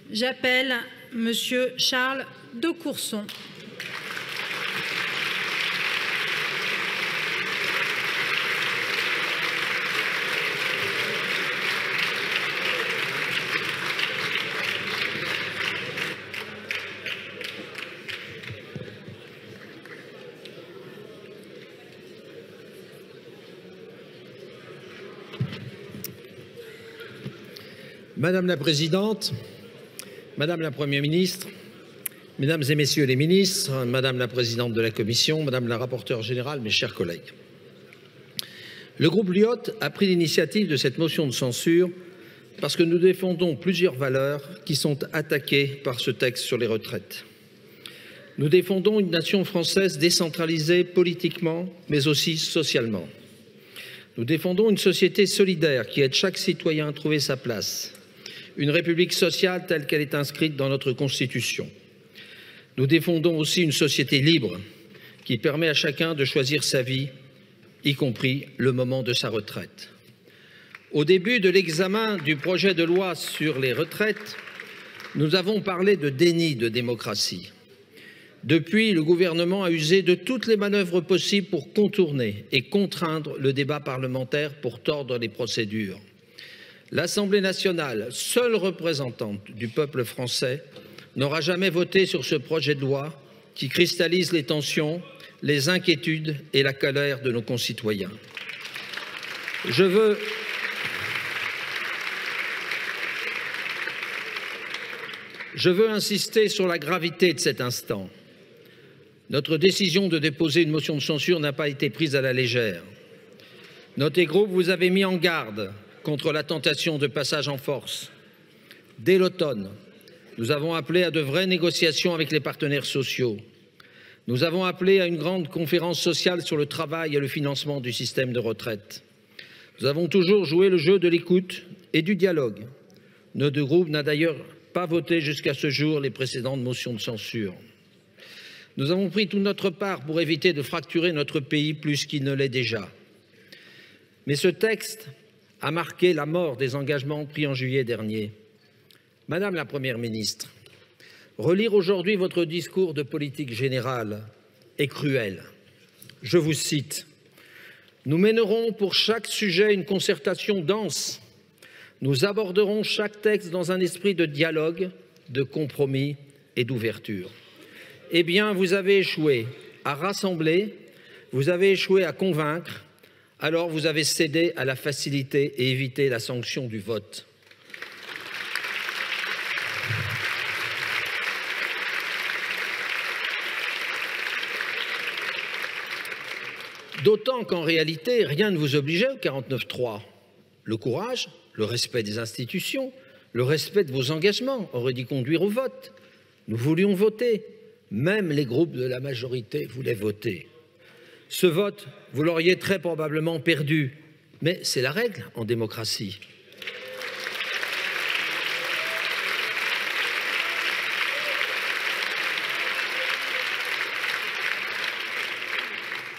J'appelle Monsieur Charles de Courson. Madame la Présidente, Madame la Première ministre, Mesdames et Messieurs les ministres, Madame la Présidente de la Commission, Madame la Rapporteure générale, mes chers collègues. Le groupe LIOT a pris l'initiative de cette motion de censure parce que nous défendons plusieurs valeurs qui sont attaquées par ce texte sur les retraites. Nous défendons une nation française décentralisée politiquement, mais aussi socialement. Nous défendons une société solidaire qui aide chaque citoyen à trouver sa place. Une république sociale telle qu'elle est inscrite dans notre Constitution. Nous défendons aussi une société libre qui permet à chacun de choisir sa vie, y compris le moment de sa retraite. Au début de l'examen du projet de loi sur les retraites, nous avons parlé de déni de démocratie. Depuis, le gouvernement a usé de toutes les manœuvres possibles pour contourner et contraindre le débat parlementaire pour tordre les procédures. L'Assemblée nationale, seule représentante du peuple français, n'aura jamais voté sur ce projet de loi qui cristallise les tensions, les inquiétudes et la colère de nos concitoyens. Je veux insister sur la gravité de cet instant. Notre décision de déposer une motion de censure n'a pas été prise à la légère. Notre groupe vous avait mis en garde contre la tentation de passage en force. Dès l'automne, nous avons appelé à de vraies négociations avec les partenaires sociaux. Nous avons appelé à une grande conférence sociale sur le travail et le financement du système de retraite. Nous avons toujours joué le jeu de l'écoute et du dialogue. Notre groupe n'a d'ailleurs pas voté jusqu'à ce jour les précédentes motions de censure. Nous avons pris toute notre part pour éviter de fracturer notre pays plus qu'il ne l'est déjà. Mais ce texte a marqué la mort des engagements pris en juillet dernier. Madame la Première ministre, relire aujourd'hui votre discours de politique générale est cruel. Je vous cite : « Nous mènerons pour chaque sujet une concertation dense. Nous aborderons chaque texte dans un esprit de dialogue, de compromis et d'ouverture. » Eh bien, vous avez échoué à rassembler, vous avez échoué à convaincre, alors vous avez cédé à la facilité et évité la sanction du vote. D'autant qu'en réalité, rien ne vous obligeait au 49.3. Le courage, le respect des institutions, le respect de vos engagements auraient dû conduire au vote. Nous voulions voter. Même les groupes de la majorité voulaient voter. Ce vote, vous l'auriez très probablement perdu, mais c'est la règle en démocratie.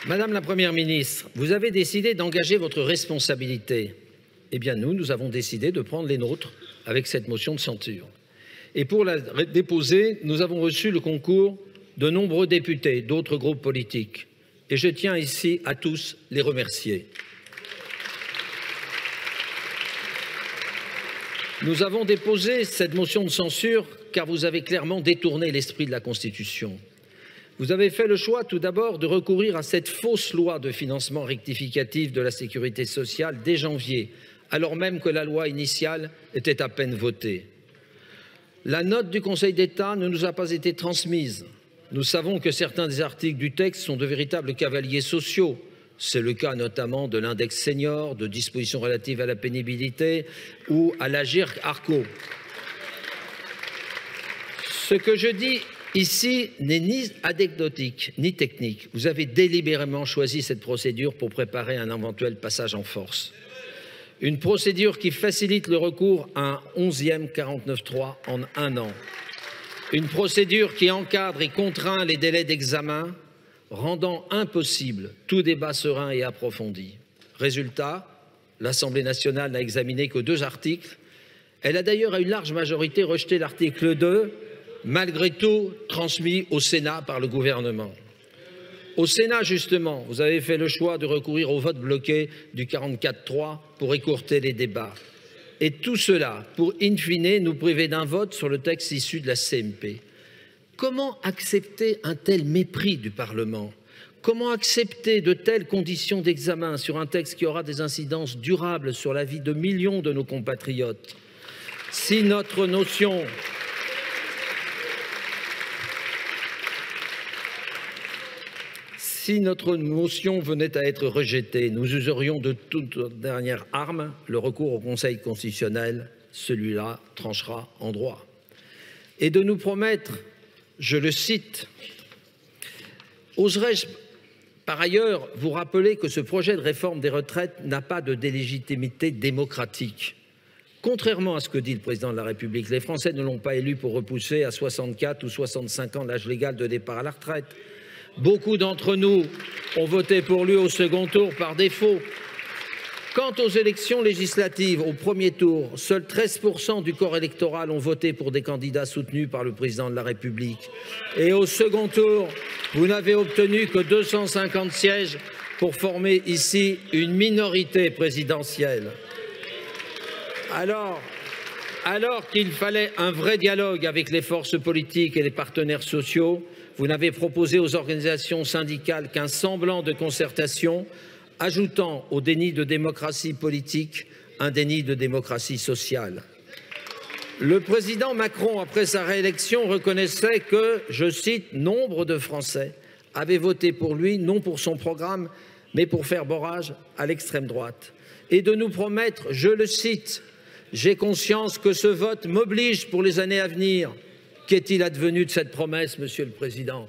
Madame la Première ministre, vous avez décidé d'engager votre responsabilité. Eh bien, nous avons décidé de prendre les nôtres avec cette motion de censure. Et pour la déposer, nous avons reçu le concours de nombreux députés d'autres groupes politiques. Et je tiens ici à tous les remercier. Nous avons déposé cette motion de censure car vous avez clairement détourné l'esprit de la Constitution. Vous avez fait le choix tout d'abord de recourir à cette fausse loi de financement rectificatif de la sécurité sociale dès janvier, alors même que la loi initiale était à peine votée. La note du Conseil d'État ne nous a pas été transmise. Nous savons que certains des articles du texte sont de véritables cavaliers sociaux. C'est le cas notamment de l'index senior, de dispositions relatives à la pénibilité ou à l'Agirc-Arrco. Ce que je dis ici n'est ni anecdotique ni technique. Vous avez délibérément choisi cette procédure pour préparer un éventuel passage en force. Une procédure qui facilite le recours à un 11e 49.3 en un an. Une procédure qui encadre et contraint les délais d'examen, rendant impossible tout débat serein et approfondi. Résultat, l'Assemblée nationale n'a examiné que 2 articles Elle a d'ailleurs à une large majorité rejeté l'article 2, malgré tout transmis au Sénat par le gouvernement. Au Sénat, justement, vous avez fait le choix de recourir au vote bloqué du 44-3 pour écourter les débats. Et tout cela pour, in fine, nous priver d'un vote sur le texte issu de la CMP. Comment accepter un tel mépris du Parlement? Comment accepter de telles conditions d'examen sur un texte qui aura des incidences durables sur la vie de millions de nos compatriotes? Si notre motion venait à être rejetée, nous userions de toute dernière arme, le recours au Conseil constitutionnel. Celui-là tranchera en droit. Et de nous promettre, je le cite, « Oserais-je par ailleurs vous rappeler que ce projet de réforme des retraites n'a pas de légitimité démocratique. Contrairement à ce que dit le président de la République, les Français ne l'ont pas élu pour repousser à 64 ou 65 ans l'âge légal de départ à la retraite. Beaucoup d'entre nous ont voté pour lui au second tour par défaut. Quant aux élections législatives, au premier tour, seuls 13% du corps électoral ont voté pour des candidats soutenus par le président de la République. Et au second tour, vous n'avez obtenu que 250 sièges pour former ici une minorité présidentielle. Alors qu'il fallait un vrai dialogue avec les forces politiques et les partenaires sociaux, vous n'avez proposé aux organisations syndicales qu'un semblant de concertation, ajoutant au déni de démocratie politique un déni de démocratie sociale. Le président Macron, après sa réélection, reconnaissait que, je cite, « nombre de Français avaient voté pour lui, non pour son programme, mais pour faire barrage à l'extrême droite. » Et de nous promettre, je le cite, « J'ai conscience que ce vote m'oblige pour les années à venir. » Qu'est-il advenu de cette promesse, Monsieur le Président?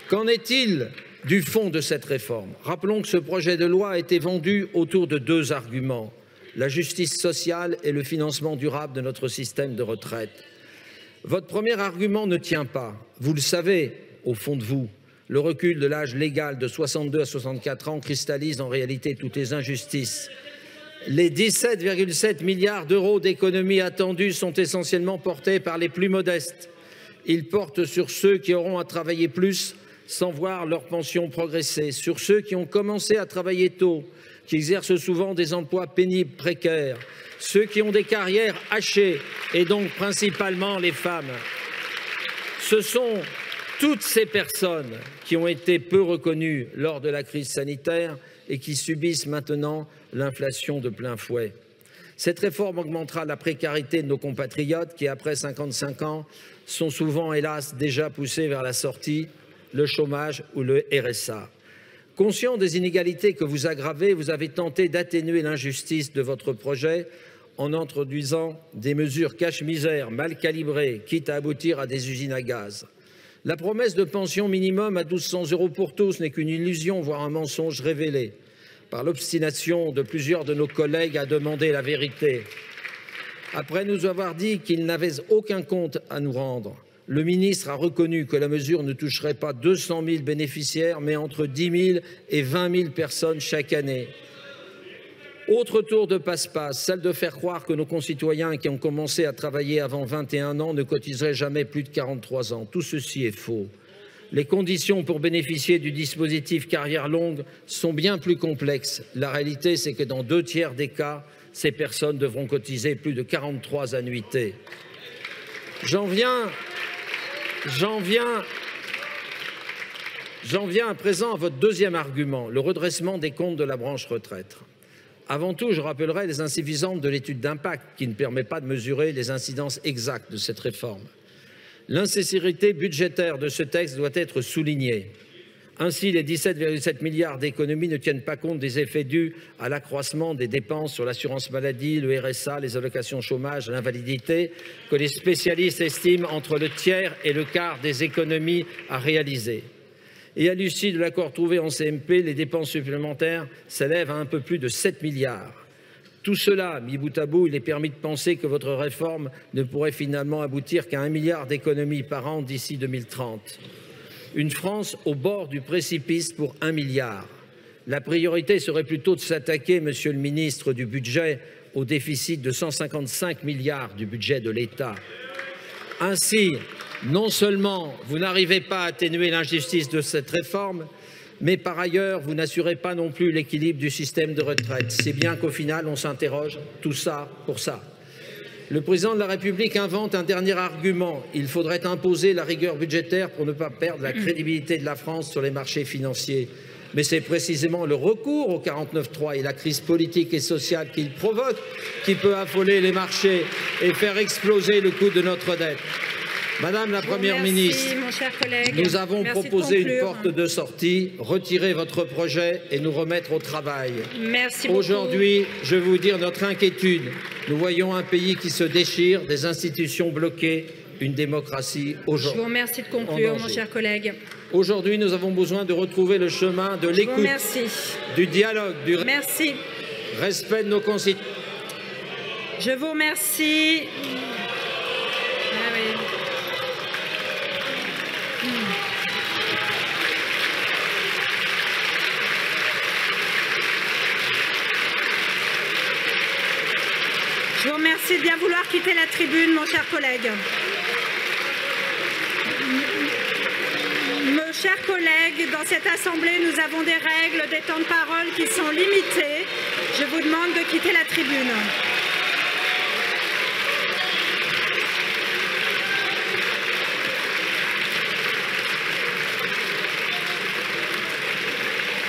Qu'en est-il du fond de cette réforme? Rappelons que ce projet de loi a été vendu autour de deux arguments, la justice sociale et le financement durable de notre système de retraite. Votre premier argument ne tient pas. Vous le savez, au fond de vous, le recul de l'âge légal de 62 à 64 ans cristallise en réalité toutes les injustices. Les 17,7 milliards d'euros d'économies attendues sont essentiellement portés par les plus modestes. Ils portent sur ceux qui auront à travailler plus sans voir leur pension progresser, sur ceux qui ont commencé à travailler tôt, qui exercent souvent des emplois pénibles, précaires, ceux qui ont des carrières hachées et donc principalement les femmes. Ce sont toutes ces personnes qui ont été peu reconnues lors de la crise sanitaire et qui subissent maintenant l'inflation de plein fouet. Cette réforme augmentera la précarité de nos compatriotes qui, après 55 ans, sont souvent, hélas, déjà poussés vers la sortie, le chômage ou le RSA. Conscient des inégalités que vous aggravez, vous avez tenté d'atténuer l'injustice de votre projet en introduisant des mesures cache-misère mal calibrées, quitte à aboutir à des usines à gaz. La promesse de pension minimum à 1 200 € pour tous n'est qu'une illusion, voire un mensonge révélé par l'obstination de plusieurs de nos collègues à demander la vérité. Après nous avoir dit qu'ils n'avaient aucun compte à nous rendre, le ministre a reconnu que la mesure ne toucherait pas 200 000 bénéficiaires, mais entre 10 000 et 20 000 personnes chaque année. Autre tour de passe-passe, celle de faire croire que nos concitoyens qui ont commencé à travailler avant 21 ans ne cotiseraient jamais plus de 43 ans. Tout ceci est faux. Les conditions pour bénéficier du dispositif carrière longue sont bien plus complexes. La réalité, c'est que dans 2 tiers des cas, ces personnes devront cotiser plus de 43 annuités. J'en viens à présent à votre deuxième argument, le redressement des comptes de la branche retraite. Avant tout, je rappellerai les insuffisances de l'étude d'impact qui ne permet pas de mesurer les incidences exactes de cette réforme. L'insincérité budgétaire de ce texte doit être soulignée. Ainsi, les 17,7 milliards d'économies ne tiennent pas compte des effets dus à l'accroissement des dépenses sur l'assurance maladie, le RSA, les allocations chômage, l'invalidité, que les spécialistes estiment entre le tiers et le quart des économies à réaliser. Et à l'issue de l'accord trouvé en CMP, les dépenses supplémentaires s'élèvent à un peu plus de 7 milliards. Tout cela, mis bout à bout, il est permis de penser que votre réforme ne pourrait finalement aboutir qu'à 1 milliard d'économies par an d'ici 2030. Une France au bord du précipice pour 1 milliard. La priorité serait plutôt de s'attaquer, Monsieur le ministre du Budget, au déficit de 155 milliards du budget de l'État. Ainsi, non seulement vous n'arrivez pas à atténuer l'injustice de cette réforme, mais par ailleurs, vous n'assurez pas non plus l'équilibre du système de retraite. C'est bien qu'au final, on s'interroge, tout ça pour ça. Le président de la République invente un dernier argument. Il faudrait imposer la rigueur budgétaire pour ne pas perdre la crédibilité de la France sur les marchés financiers. Mais c'est précisément le recours au 49.3 et la crise politique et sociale qu'il provoque qui peut affoler les marchés et faire exploser le coût de notre dette. Madame la Première ministre, mon cher collègue. nous avons proposé une porte de sortie, retirer votre projet et nous remettre au travail. Merci beaucoup. Aujourd'hui, je vais vous dire notre inquiétude. Nous voyons un pays qui se déchire, des institutions bloquées, une démocratie aujourd'hui. Je vous remercie de conclure, mon cher collègue. Aujourd'hui, nous avons besoin de retrouver le chemin de l'écoute, du dialogue, du respect de nos concitoyens. Je vous remercie. Je vous remercie de bien vouloir quitter la tribune, mon cher collègue. Mes chers collègues, dans cette assemblée, nous avons des règles, des temps de parole qui sont limités. Je vous demande de quitter la tribune.